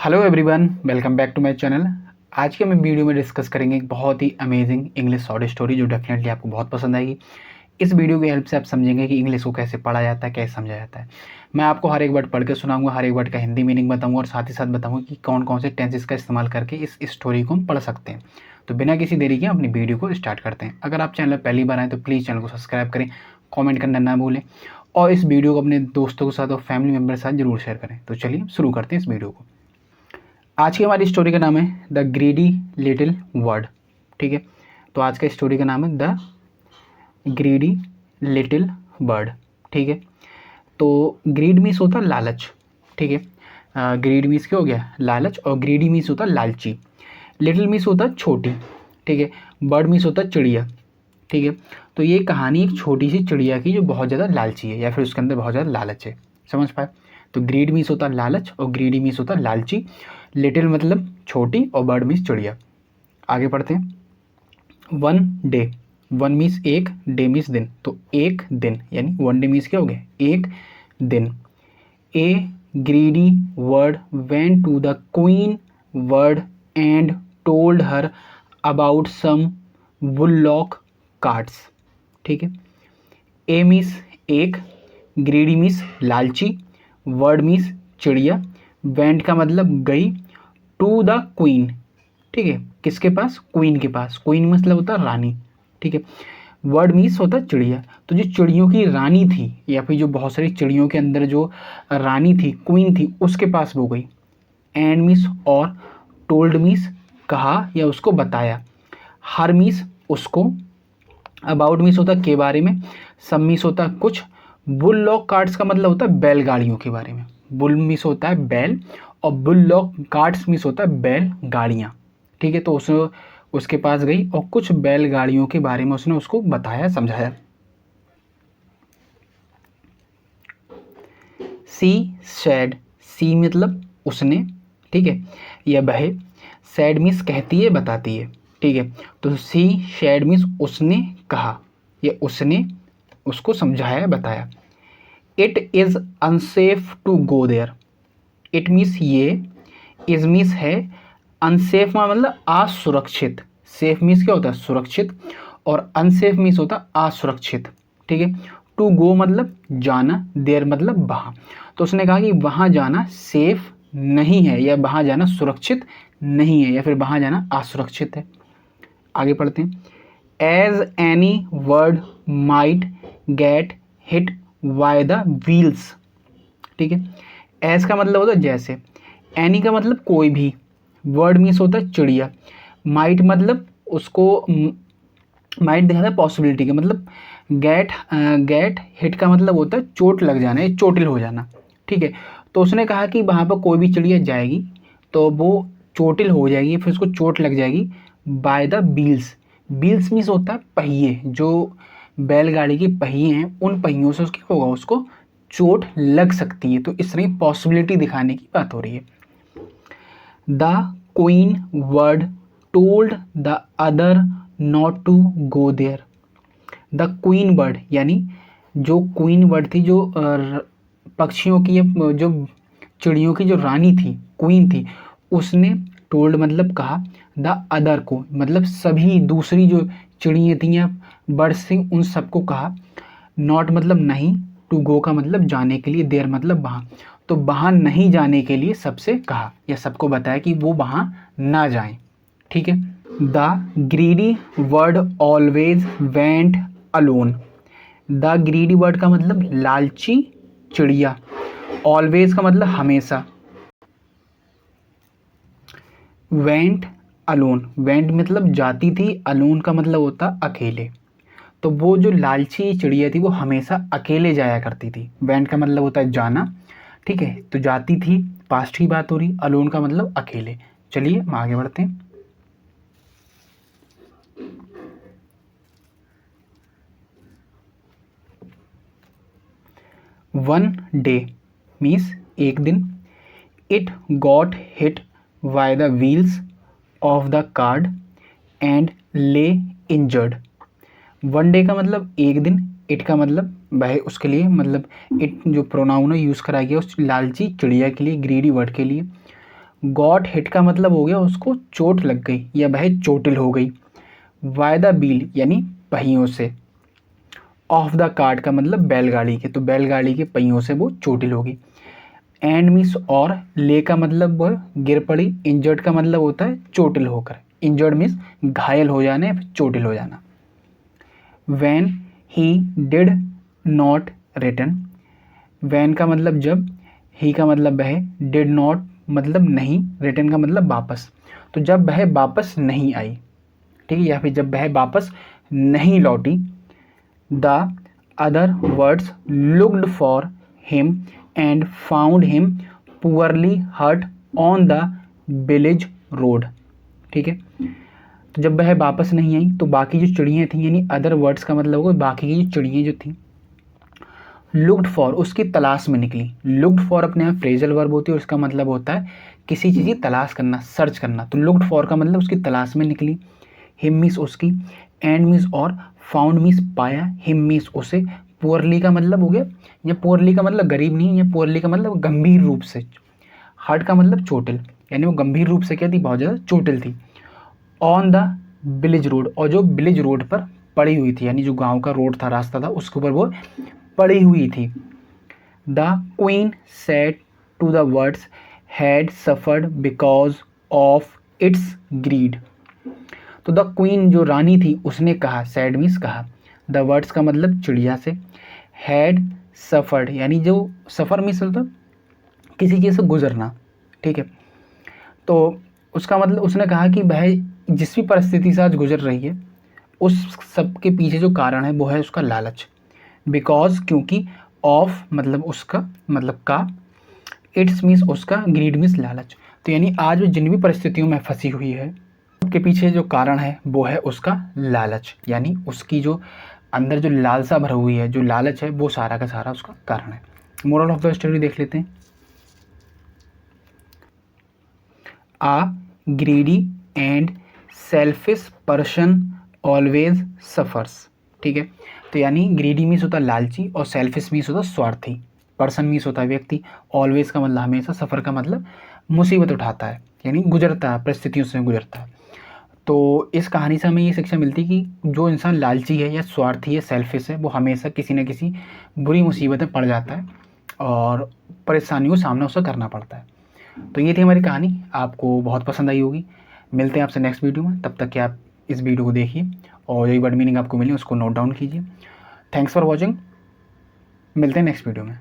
Hello everyone, welcome back to my channel. आज के हम वीडियो में डिस्कस करेंगे एक बहुत ही अमेजिंग इंग्लिश शॉर्ट स्टोरी जो डेफिनेटली आपको बहुत पसंद आएगी। इस वीडियो की हेल्प से आप समझेंगे कि इंग्लिश को कैसे पढ़ा जाता है, कैसे समझा जाता है। मैं आपको हर एक वर्ड पढ़ के सुनाऊंगा, हर एक वर्ड का हिंदी मीनिंग बताऊंगा और साथ ही साथ बताऊंगा कि कौन कौन से टेंसेस का इस्तेमाल करके इस स्टोरी को हम पढ़ सकते हैं। तो बिना किसी देरी के अपनी वीडियो को स्टार्ट करते हैं। अगर आप चैनल पहली बार आए तो प्लीज़ चैनल को सब्सक्राइब करें, कॉमेंट करना ना भूलें और इस वीडियो को अपने दोस्तों के साथ और फैमिली मेम्बर के साथ जरूर शेयर करें। तो चलिए शुरू करते हैं इस वीडियो को। आज की हमारी स्टोरी का नाम है द ग्रीडी लिटिल वर्ड। ठीक है, तो आज का स्टोरी का नाम है द ग्रीडी लिटिल बर्ड। ठीक है, तो ग्रीड मीन्स होता है लालच। ठीक है, ग्रीड मीन्स क्या हो गया, लालच, और ग्रीडी मीन्स होता है लालची। लिटिल मीन्स होता है छोटी। ठीक है, बर्ड मीन्स होता है चिड़िया। ठीक है, तो ये कहानी एक छोटी सी चिड़िया की जो बहुत ज़्यादा लालची है या फिर उसके अंदर बहुत ज़्यादा लालच है। समझ पाए? तो ग्रीड मीन्स होता है लालच और ग्रीडी मीन्स होता है लालची। लिटिल मतलब छोटी और बर्ड मीन्स चिड़िया। आगे पढ़ते हैं। वन डे, वन मीन्स एक, डे मीन्स दिन, तो एक दिन यानी वन डे मीन्स क्या हो गया, एक दिन। A greedy bird went to the queen bird and told her about some bullock carts. ठीक है, ए मीन्स एक, ग्रीडी मीन्स लालची, वर्ड मीन्स चिड़िया, वेंट का मतलब गई, टू द क्वीन। ठीक है, किसके पास, क्वीन के पास। क्वीन मतलब होता है रानी। ठीक है, वर्ड मीन्स होता है चिड़िया। तो जो चिड़ियों की रानी थी या फिर जो बहुत सारी चिड़ियों के अंदर जो रानी थी, क्वीन थी, उसके पास वो गई। एंड मीन्स और, टोल्ड मीन्स कहा या उसको बताया, हर मीन्स उसको, अबाउट मीन्स होता है के बारे में, सब मीन्स होता है कुछ, बुल लॉक कार्ड्स का मतलब होता है बैलगाड़ियों के बारे में। बुल मीन्स होता है बैल और बुल लॉक कार्ड्स मीन्स होता है बैल गाड़ियाँ। ठीक है, तो उसके पास गई और कुछ बैलगाड़ियों के बारे में उसने उसको बताया, समझाया। सी सैड, सी मतलब उसने, ठीक है, या वह। सैड मीन्स कहती है, बताती है। ठीक है, तो सी सैड मीन्स उसने कहा या उसने उसको समझाया, बताया। It is unsafe to go there, it means ये, इज मीन्स है, अनसेफ मतलब असुरक्षित। सेफ मीन्स क्या होता है, सुरक्षित, और अनसेफ मीन्स होता है असुरक्षित। ठीक है, टू गो मतलब जाना, देयर मतलब वहाँ। तो उसने कहा कि वहाँ जाना सेफ नहीं है या वहाँ जाना सुरक्षित नहीं है या फिर वहाँ जाना असुरक्षित है। आगे पढ़ते हैं। As any bird might get hit by the wheels. ठीक है, एज का मतलब होता है जैसे, एनी का मतलब कोई भी, वर्ड मीन्स होता है चिड़िया, माइट मतलब उसको, माइट दिखाता है पॉसिबिलिटी का मतलब, गेट हिट का मतलब होता है चोट लग जाना या चोटिल हो जाना। ठीक है, तो उसने कहा कि वहाँ पर कोई भी चिड़िया जाएगी तो वो चोटिल हो जाएगी, फिर उसको चोट लग जाएगी bye the wheels. Wheels means होता है पहिए, जो बैलगाड़ी के पहिए हैं उन पहियों से उसके होगा, उसको चोट लग सकती है। तो इस तरह की पॉसिबिलिटी दिखाने की बात हो रही है। The queen bird told the other not to go there. The queen bird यानी जो क्वीन बर्ड थी, जो पक्षियों की जो चिड़ियों की जो रानी थी, क्वीन थी, उसने टोल्ड मतलब कहा, द अदर को मतलब सभी दूसरी जो चिड़ियाँ थी या बर्ड्स थी उन सबको कहा, नॉट मतलब नहीं, टू गो का मतलब जाने के लिए, देयर मतलब वहाँ, तो वहाँ नहीं जाने के लिए सबसे कहा या सबको बताया कि वो वहाँ ना जाएं। ठीक है, the greedy word always went alone. The greedy word का मतलब लालची चिड़िया, ऑलवेज का मतलब हमेशा, वेंट अलोन, वेंट मतलब जाती थी, अलोन का मतलब होता अकेले। तो वो जो लालची चिड़िया थी वो हमेशा अकेले जाया करती थी। वेंट का मतलब होता है जाना। ठीक है, तो जाती थी, पास्ट की बात हो रही, अलोन का मतलब अकेले। चलिए हम आगे बढ़ते हैं। वन डे मीन्स एक दिन, it got hit by the wheels of the card and ले इंजर्ड। वन डे का मतलब एक दिन, इट का मतलब वह, उसके लिए मतलब इट जो प्रोनाउन है यूज़ करा गया उस लालची चिड़िया के लिए, ग्रीडी वर्ड के लिए। गॉट हिट का मतलब हो गया उसको चोट लग गई या वह चोटिल हो गई। बाय द व्हील यानी पहियों से। ऑफ द कार्ट का मतलब बैलगाड़ी के, तो बैलगाड़ी के पहियों से वो चोटिल होगी। एंड मिस और ले का मतलब वो गिर पड़ी। इंजर्ड का मतलब होता है चोटिल होकर। इंजर्ड मीन्स घायल हो जाना या चोटिल हो जाना। When he did not return. When का मतलब जब, ही का मतलब वह, डिड नॉट मतलब नहीं, रिटर्न का मतलब वापस। तो जब वह वापस नहीं आई, ठीक है, या फिर जब वह वापस नहीं लौटी। The other birds looked for him and found him poorly hurt on the village road. ठीक है, तो जब वह वापस नहीं आई तो बाकी जो चिड़ियाँ थी, यानी अदर वर्ड्स का मतलब होगा बाकी की जो चिड़ियाँ जो थी, लुक्ड फॉर उसकी तलाश में निकली। लुक्ड फॉर अपने यहाँ फ्रेजल वर्ब होती है, उसका मतलब होता है किसी चीज़ की तलाश करना, सर्च करना। तो लुक्ड फॉर का मतलब उसकी तलाश में निकली। हिम मीस उसकी, एंड मीस और, फाउंड मीस पाया, हिम मीस उसे। पुअरली का मतलब हो गया, या पुअरली का मतलब गरीब नहीं, या पुअरली का मतलब गंभीर रूप से। हर्ट का मतलब चोटिल, यानी वो गंभीर रूप से क्या थी, बहुत ज़्यादा चोटिल थी। ऑन द विलेज रोड, और जो विलेज रोड पर पड़ी हुई थी, यानी जो गांव का रोड था, रास्ता था, उसके ऊपर वो पड़ी हुई थी। The queen said to the birds had suffered because of its greed. तो द क्वीन जो रानी थी उसने कहा, सैड मीन्स कहा, द वर्ड्स का मतलब चिड़िया से, हैड सफर्ड यानी जो सफ़र मीन्स मतलब किसी चीज़ से गुजरना। ठीक है, तो उसका मतलब उसने कहा कि वह जिस भी परिस्थिति से आज गुजर रही है, उस सब के पीछे जो कारण है वो है उसका लालच। बिकॉज क्योंकि, ऑफ मतलब उसका मतलब का, इट्स मीन्स उसका, ग्रीड मीन्स लालच। तो यानी आज वो जिन भी परिस्थितियों में फंसी हुई है उसके पीछे जो कारण है वो है उसका लालच, यानी उसकी जो अंदर जो लालसा भरी हुई है, जो लालच है, वो सारा का सारा उसका कारण है। मोरल ऑफ द स्टोरी देख लेते हैं। A greedy and selfish person always suffers. ठीक है, तो यानी ग्रीडी मीन्स होता है लालची, और सेल्फिश मीन्स होता है स्वार्थी। पर्सन मीन्स होता है व्यक्ति, ऑलवेज का मतलब हमेशा, सफ़र का मतलब मुसीबत उठाता है, यानी गुजरता है, परिस्थितियों से गुजरता है। तो इस कहानी से हमें ये शिक्षा मिलती है कि जो इंसान लालची है या स्वार्थी है, सेल्फिश है, वो हमेशा किसी न किसी बुरी मुसीबत में पड़ जाता है और परेशानियों का सामना उसे करना पड़ता है। तो ये थी हमारी कहानी, आपको बहुत पसंद आई होगी। मिलते हैं आपसे नेक्स्ट वीडियो में, तब तक कि आप इस वीडियो को देखिए और जो वर्ड मीनिंग आपको मिले उसको नोट डाउन कीजिए। थैंक्स फॉर वॉचिंग, मिलते हैं नेक्स्ट वीडियो में।